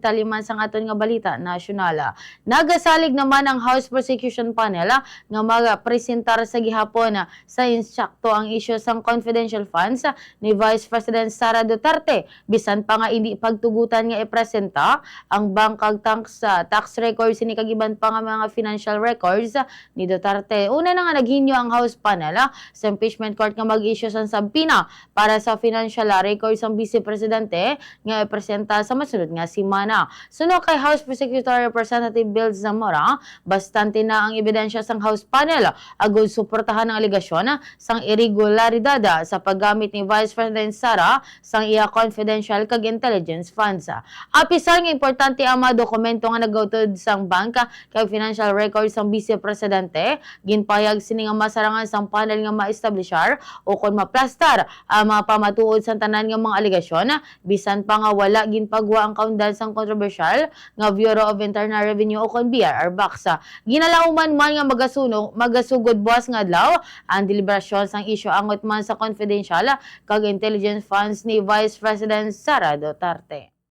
Taliman sang aton nga balita nasyonal. Nagasalig naman ang House Prosecution Panel nga magapresentar sa gihapon sa insakto ang isyu sang confidential funds ni Vice President Sara Duterte bisan pa nga hindi pagtugutan nga ipresenta ang bangkag tax records ni kagiban pa nga mga financial records ni Duterte. Una na nga naghinyo ang House Panel sa impeachment court nga mag-issue sang sabpina para sa financial records ang Vice Presidente nga ipresenta sa masunod nga simana. Suno kay House Prosecutor Representative Bill Zamora, bastante na ang ebidensya sang House Panel agud suportahan ang aligasyon sang irregularidad sa paggamit ni Vice President Sara sang iya confidential kag intelligence funds. Apisal nga importante ang mga dokumento nga nagautod sang bank kag financial records sang Vice Presidente, ginpayag sini nga masarangan sang panel nga ma-establishar o kon maplastar ang mga pamatuod sa tanan nga mga aligasyon bisan pa nga wala ginpagwa ang kaundan sang kontrobersyal nga Bureau of Internal Revenue o kon BIR baksa. Ginalauman man nga magasugod buwas nga adlaw ang deliberasyon sang isyu angot man sa confidential kag intelligence funds ni Vice President Sara Duterte.